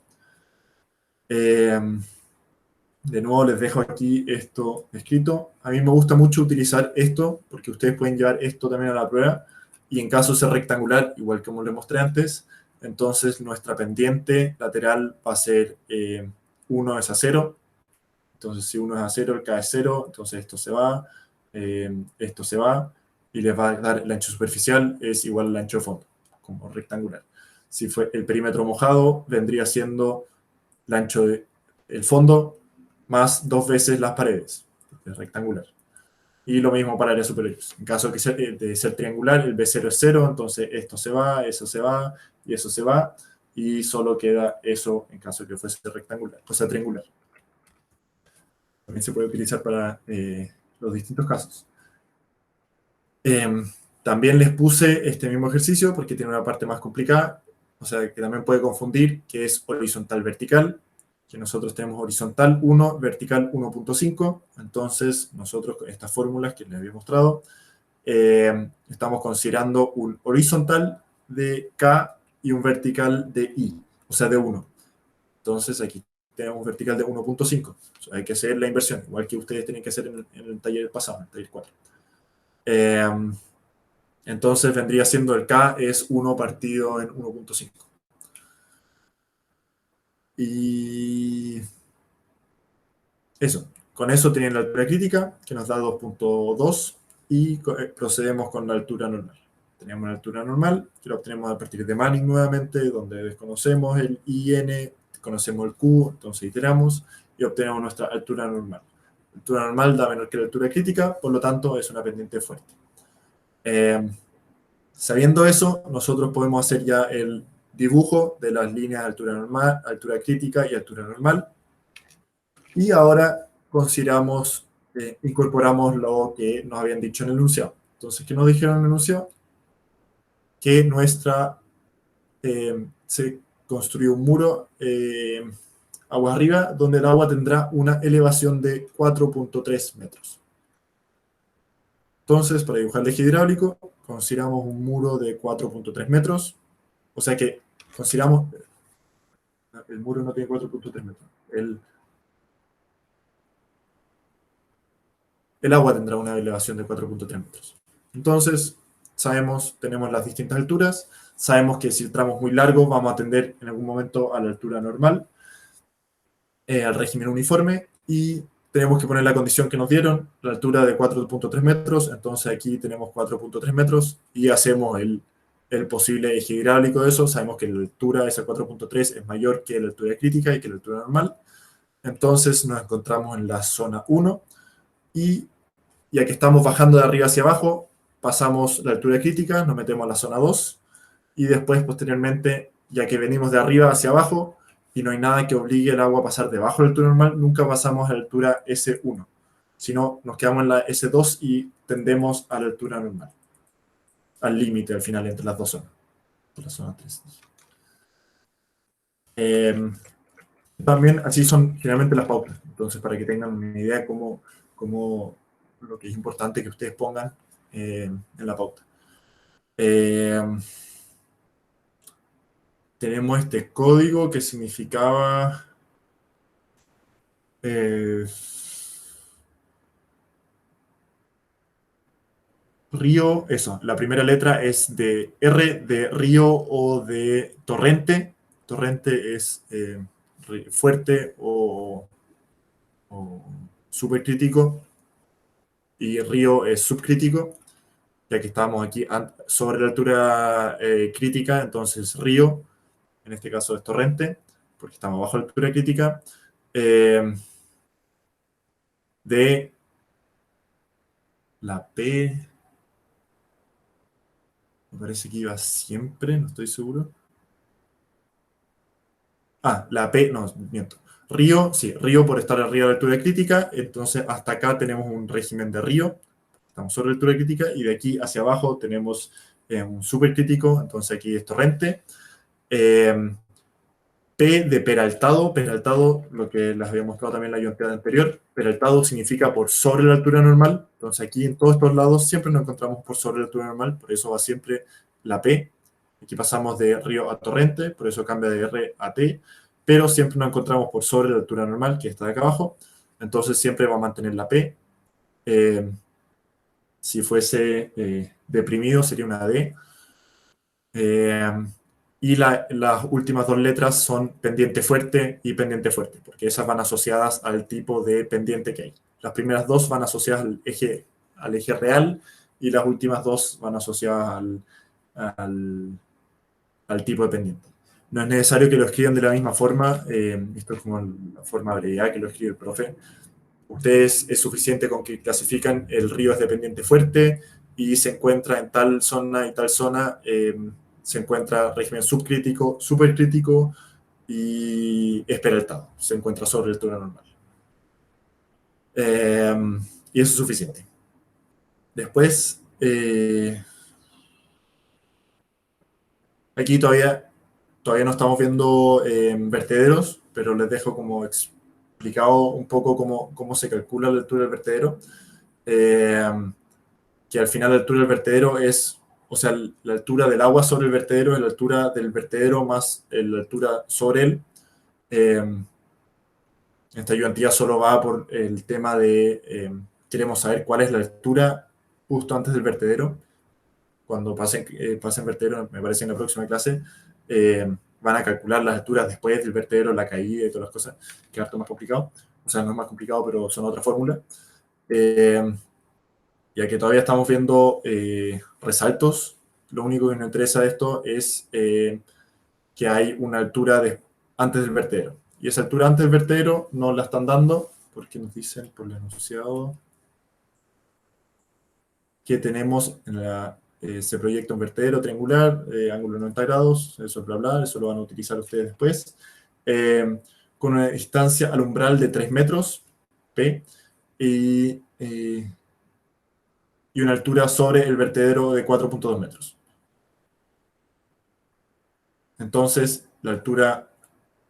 De nuevo les dejo aquí esto escrito. A mí me gusta mucho utilizar esto, porque ustedes pueden llevar esto también a la prueba, y en caso de ser rectangular, igual como les mostré antes, entonces nuestra pendiente lateral va a ser 1 es a 0. Entonces, si 1 es a 0, el K es 0, entonces esto se va, y les va a dar el ancho superficial es igual al ancho de fondo, como rectangular. Si fue el perímetro mojado, vendría siendo el ancho del fondo más 2 veces las paredes, porque es rectangular. Y lo mismo para áreas superiores. En caso de ser triangular, el B0 es 0, entonces esto se va, eso se va, y eso se va, y solo queda eso en caso de que fuese rectangular, o sea, triangular. También se puede utilizar para los distintos casos. También les puse este mismo ejercicio porque tiene una parte más complicada, o sea, que también puede confundir, que es horizontal-vertical, que nosotros tenemos horizontal 1, vertical 1.5, entonces nosotros con estas fórmulas que les había mostrado, estamos considerando un horizontal de K y un vertical de I, o sea, de 1. Entonces aquí tenemos vertical de 1.5. O sea, hay que hacer la inversión, igual que ustedes tienen que hacer en el taller pasado, en el taller 4. Entonces vendría siendo el K es 1 partido en 1.5. Y eso. Con eso tienen la altura crítica, que nos da 2.2, y procedemos con la altura normal. Tenemos la altura normal, que la obtenemos a partir de Manning nuevamente, donde desconocemos el IN, conocemos el Q, entonces iteramos y obtenemos nuestra altura normal. La altura normal da menor que la altura crítica, por lo tanto es una pendiente fuerte. Sabiendo eso, nosotros podemos hacer ya el dibujo de las líneas de altura normal, altura crítica y altura normal. Y ahora consideramos, incorporamos lo que nos habían dicho en el enunciado. Entonces, ¿qué nos dijeron en el enunciado? Que se construyó un muro agua arriba, donde el agua tendrá una elevación de 4.3 metros. Entonces, para dibujar el eje hidráulico, consideramos un muro de 4.3 metros, o sea que consideramos, el muro no tiene 4.3 metros, el agua tendrá una elevación de 4.3 metros. Entonces, tenemos las distintas alturas, sabemos que si el tramo es muy largo, vamos a tender en algún momento a la altura normal, al régimen uniforme, y tenemos que poner la condición que nos dieron, la altura de 4.3 metros, entonces aquí tenemos 4.3 metros, y hacemos el posible eje hidráulico de eso, sabemos que la altura de ese 4.3 es mayor que la altura crítica y que la altura normal, entonces nos encontramos en la zona 1, y ya que estamos bajando de arriba hacia abajo, pasamos la altura crítica, nos metemos a la zona 2, y después, posteriormente, ya que venimos de arriba hacia abajo, y no hay nada que obligue el agua a pasar debajo de la altura normal, nunca pasamos a la altura S1, sino nos quedamos en la S2 y tendemos a la altura normal, al límite al final entre las dos zonas, entre la zona 3. También así son generalmente las pautas, entonces para que tengan una idea de cómo lo que es importante que ustedes pongan en la pauta. Tenemos este código que significaba río, eso, la primera letra es de R de río o de torrente. Torrente es fuerte o supercrítico y río es subcrítico, ya que estamos aquí sobre la altura crítica, entonces río, en este caso es torrente, porque estamos bajo la altura crítica, de la P, me parece que iba siempre, no estoy seguro. La P, no, miento. Río, sí, río por estar arriba de la altura crítica, entonces hasta acá tenemos un régimen de río, estamos sobre la altura crítica, y de aquí hacia abajo tenemos un supercrítico, entonces aquí es torrente. P de peraltado, peraltado, lo que les había mostrado también en la lluvia anterior, peraltado significa por sobre la altura normal, entonces aquí en todos estos lados siempre nos encontramos por sobre la altura normal, por eso va siempre la P. Aquí pasamos de río a torrente, por eso cambia de R a T, pero siempre nos encontramos por sobre la altura normal, que está de acá abajo, entonces siempre va a mantener la P. Si fuese deprimido sería una D. Y las últimas dos letras son pendiente fuerte y pendiente fuerte, porque esas van asociadas al tipo de pendiente que hay. Las primeras dos van asociadas al eje real y las últimas dos van asociadas al tipo de pendiente. No es necesario que lo escriban de la misma forma, esto es como la forma abreviada que lo escribe el profe. Ustedes es suficiente con que clasifican el río es de pendiente fuerte y se encuentra en tal zona y tal zona, se encuentra régimen subcrítico, supercrítico y esperaltado. Se encuentra sobre la altura normal. Y eso es suficiente. Después, aquí todavía no estamos viendo vertederos, pero les dejo como explicado un poco cómo se calcula la altura del vertedero. Que al final la altura del vertedero es, o sea, la altura del agua sobre el vertedero es la altura del vertedero más la altura sobre él. Esta ayudantía solo va por el tema de, queremos saber cuál es la altura justo antes del vertedero. Cuando pasen vertedero, me parece en la próxima clase, van a calcular las alturas después del vertedero, la caída y todas las cosas, que es harto más complicado. O sea, no es más complicado, pero son otra fórmula. Ya que todavía estamos viendo resaltos, lo único que nos interesa de esto es que hay una altura antes del vertedero. Y esa altura antes del vertedero nos la están dando porque nos dicen por el enunciado que tenemos se proyecta un vertedero triangular, ángulo de 90 grados, eso bla bla, eso lo van a utilizar ustedes después, con una distancia al umbral de 3 metros, P, y una altura sobre el vertedero de 4.2 metros. Entonces, la altura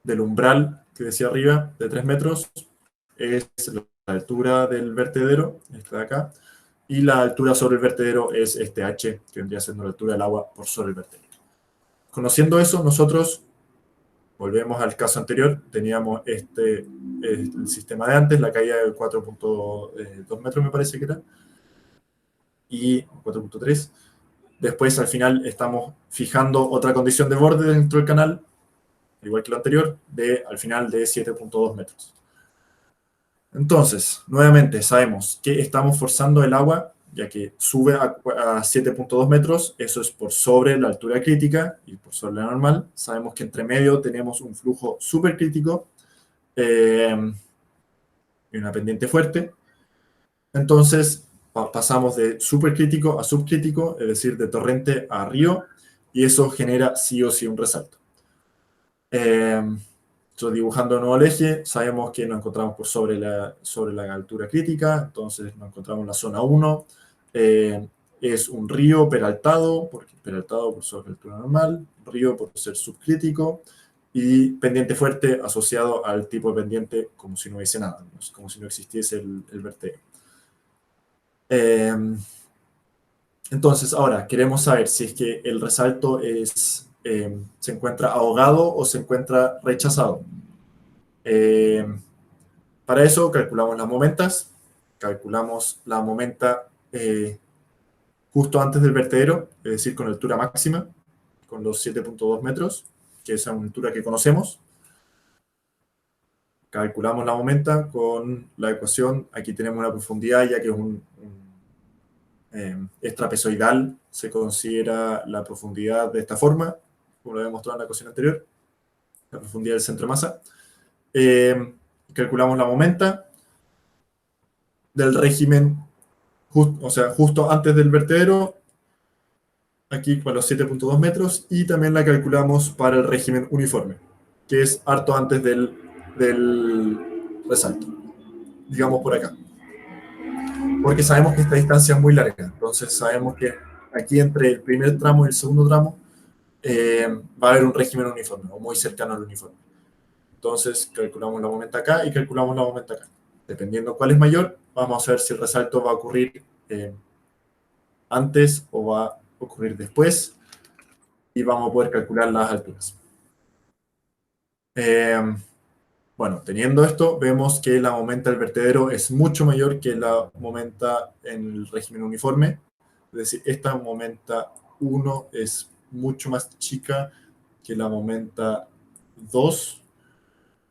del umbral que decía arriba, de 3 metros, es la altura del vertedero, esta de acá, y la altura sobre el vertedero es este H, que vendría siendo la altura del agua por sobre el vertedero. Conociendo eso, nosotros volvemos al caso anterior, teníamos el sistema de antes, la caída de 4.2 metros me parece que era, y 4.3. Después, al final, estamos fijando otra condición de borde dentro del canal, igual que lo anterior, al final de 7.2 metros. Entonces, nuevamente, sabemos que estamos forzando el agua, ya que sube a 7.2 metros, eso es por sobre la altura crítica y por sobre la normal. Sabemos que entre medio tenemos un flujo supercrítico y una pendiente fuerte. Entonces, pasamos de supercrítico a subcrítico, es decir, de torrente a río, y eso genera sí o sí un resalto. Nosotros dibujando de nuevo el eje, sabemos que nos encontramos por sobre la altura crítica, entonces nos encontramos en la zona 1. Es un río peraltado, porque peraltado por sobre la altura normal, río por ser subcrítico, y pendiente fuerte asociado al tipo de pendiente como si no hubiese nada, como si no existiese el vertedero. Entonces, ahora queremos saber si es que el resalto se encuentra ahogado o se encuentra rechazado. Para eso calculamos las momentas, calculamos la momenta justo antes del vertedero, es decir, con altura máxima, con los 7.2 metros, que es una altura que conocemos. Calculamos la momenta con la ecuación, aquí tenemos una profundidad ya que es trapezoidal, se considera la profundidad de esta forma, como lo había mostrado en la ecuación anterior, la profundidad del centro de masa. Calculamos la momenta del régimen, o sea, justo antes del vertedero, aquí para los 7.2 metros, y también la calculamos para el régimen uniforme, que es harto antes del resalto, digamos por acá. Porque sabemos que esta distancia es muy larga, entonces sabemos que aquí entre el primer tramo y el segundo tramo va a haber un régimen uniforme, o muy cercano al uniforme. Entonces calculamos la momenta acá y calculamos la momenta acá. Dependiendo cuál es mayor, vamos a ver si el resalto va a ocurrir antes o va a ocurrir después, y vamos a poder calcular las alturas. Bueno, teniendo esto, vemos que la momenta del vertedero es mucho mayor que la momenta en el régimen uniforme. Es decir, esta momenta 1 es mucho más chica que la momenta 2,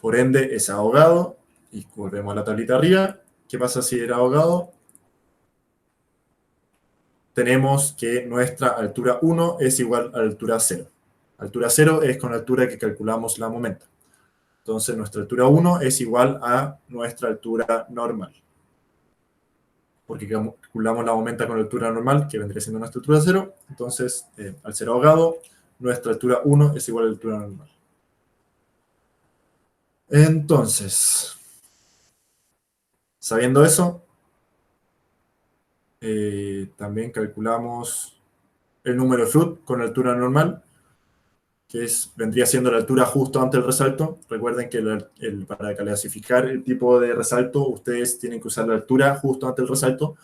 por ende es ahogado. Y volvemos a la tablita arriba. ¿Qué pasa si era ahogado? Tenemos que nuestra altura 1 es igual a la altura 0. Altura 0 es con la altura que calculamos la momenta. Entonces nuestra altura 1 es igual a nuestra altura normal. Porque calculamos la momenta con la altura normal, que vendría siendo nuestra altura 0. Entonces, al ser ahogado, nuestra altura 1 es igual a la altura normal. Entonces, sabiendo eso, también calculamos el número de Flood con la altura normal, que vendría siendo la altura justo antes del resalto. Recuerden que para clasificar el tipo de resalto, ustedes tienen que usar la altura justo antes del resalto,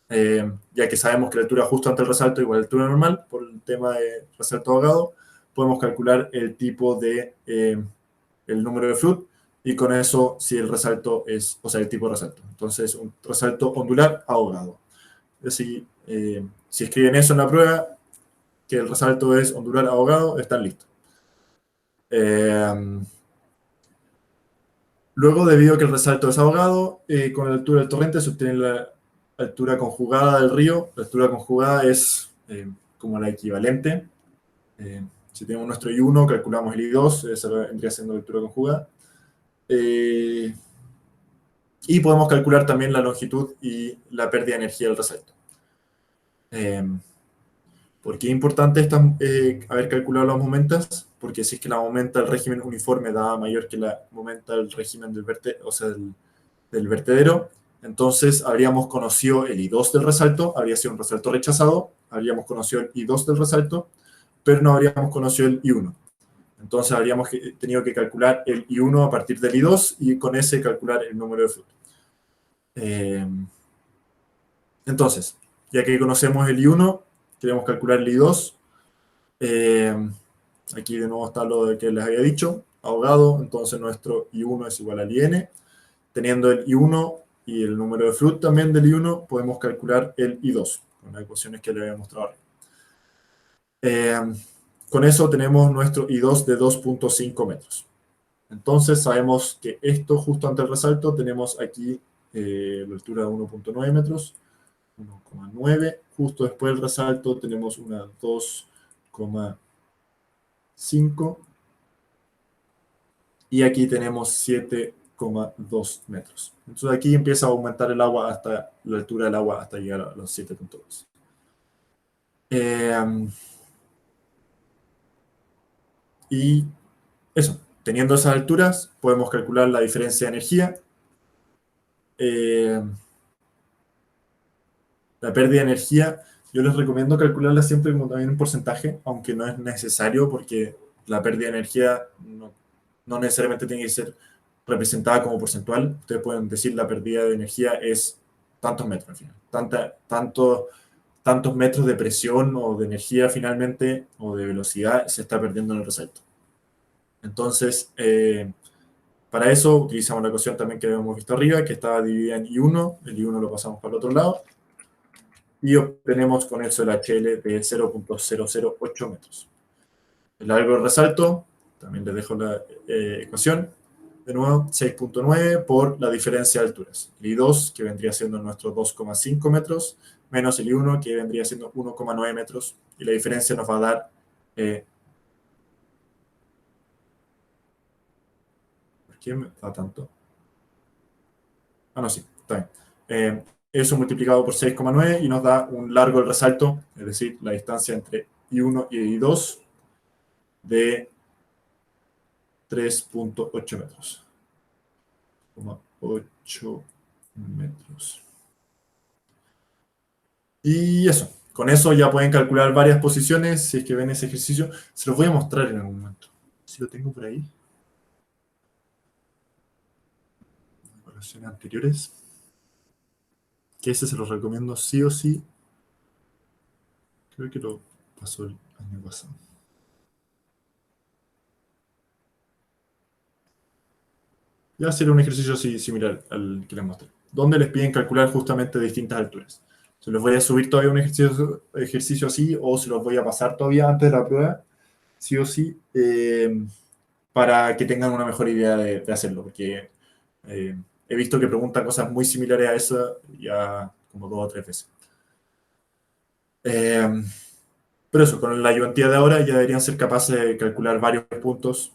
ya que sabemos que la altura justo antes del resalto es igual a la altura normal, por el tema de resalto ahogado, podemos calcular el tipo de, el número de Flood, y con eso, si el resalto es, o sea, el tipo de resalto. Entonces, un resalto ondular ahogado. Es decir, si escriben eso en la prueba, que el resalto es ondular ahogado, están listos. Luego, debido a que el resalto es ahogado, con la altura del torrente se obtiene la altura conjugada del río. La altura conjugada es como la equivalente. Si tenemos nuestro I1, calculamos el I2, esa vendría siendo la altura conjugada. Y podemos calcular también la longitud y la pérdida de energía del resalto. ¿Por qué es importante haber calculado las momentas? Porque si es que la momenta del régimen uniforme da mayor que la momenta del régimen del vertedero, entonces habríamos conocido el I2 del resalto, habría sido un resalto rechazado, habríamos conocido el I2 del resalto, pero no habríamos conocido el I1. Entonces habríamos tenido que calcular el I1 a partir del I2 y con ese calcular el número de Flood. Entonces, ya que conocemos el I1, queremos calcular el I2. Aquí de nuevo está lo de que les había dicho, ahogado, entonces nuestro I1 es igual al IN. Teniendo el I1 y el número de Flood también del I1, podemos calcular el I2, con las ecuaciones que les había mostrado. Con eso tenemos nuestro I2 de 2.5 metros. Entonces sabemos que esto justo ante el resalto tenemos aquí la altura de 1.9 metros, 1,9. Justo después del resalto tenemos una 2,5. Y aquí tenemos 7,2 metros. Entonces aquí empieza a aumentar el agua hasta la altura del agua hasta llegar a los 7.2. Y eso. teniendo esas alturas, podemos calcular la diferencia de energía. La pérdida de energía, yo les recomiendo calcularla siempre como también un porcentaje, aunque no es necesario porque la pérdida de energía no necesariamente tiene que ser representada como porcentual. Ustedes pueden decir la pérdida de energía es tantos metros al final, tantos metros de presión o de energía finalmente, o de velocidad se está perdiendo en el resalto. Entonces, para eso utilizamos la ecuación también que habíamos visto arriba, que estaba dividida en I1, el I1 lo pasamos para el otro lado, y obtenemos con eso el HL de 0.008 metros. El largo del resalto, también les dejo la ecuación, de nuevo, 6.9 por la diferencia de alturas. El I2, que vendría siendo nuestros 2,5 metros, menos el I1, que vendría siendo 1,9 metros, y la diferencia nos va a dar... ¿por qué me da tanto? Ah, no, sí, está bien. Eso multiplicado por 6,9 y nos da un largo del resalto, es decir, la distancia entre I1 y I2 de 3.8 metros. 8 metros. Y eso, con eso ya pueden calcular varias posiciones. Si es que ven ese ejercicio, se los voy a mostrar en algún momento. Si lo tengo por ahí. Evaluaciones anteriores. Que ese se los recomiendo sí o sí. Creo que lo pasó el año pasado. Ya será un ejercicio así similar al que les mostré, donde les piden calcular justamente distintas alturas. Se los voy a subir todavía un ejercicio así, o se los voy a pasar todavía antes de la prueba, sí o sí, para que tengan una mejor idea de hacerlo, porque he visto que preguntan cosas muy similares a eso ya como 2 o 3 veces. Pero eso, con la ayudantía de ahora ya deberían ser capaces de calcular varios puntos,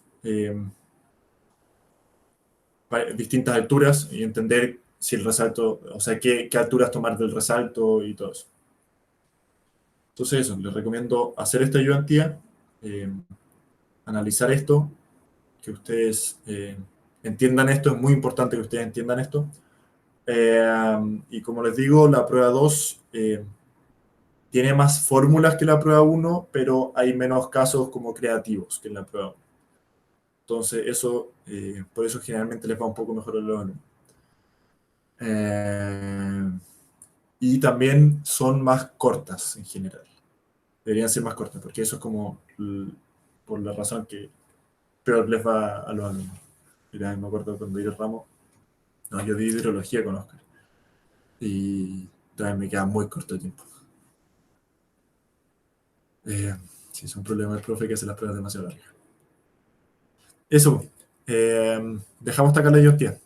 distintas alturas, y entender si el resalto, o sea, qué alturas tomar del resalto y todo eso. Entonces eso, les recomiendo hacer esta ayudantía, analizar esto, que ustedes entiendan esto, es muy importante que ustedes entiendan esto. Y como les digo, la prueba 2 tiene más fórmulas que la prueba 1, pero hay menos casos como creativos que en la prueba 1. Entonces, eso, por eso generalmente les va un poco mejor a los alumnos. Y también son más cortas en general. Deberían ser más cortas, porque eso es como por la razón que peor les va a los alumnos. Mira, me acuerdo cuando di el ramo, no, yo di hidrología con Oscar, y también me queda muy corto el tiempo. Sí, es un problema del profe que hace las pruebas demasiado largas. Eso, dejamos hasta acá la ayudantía.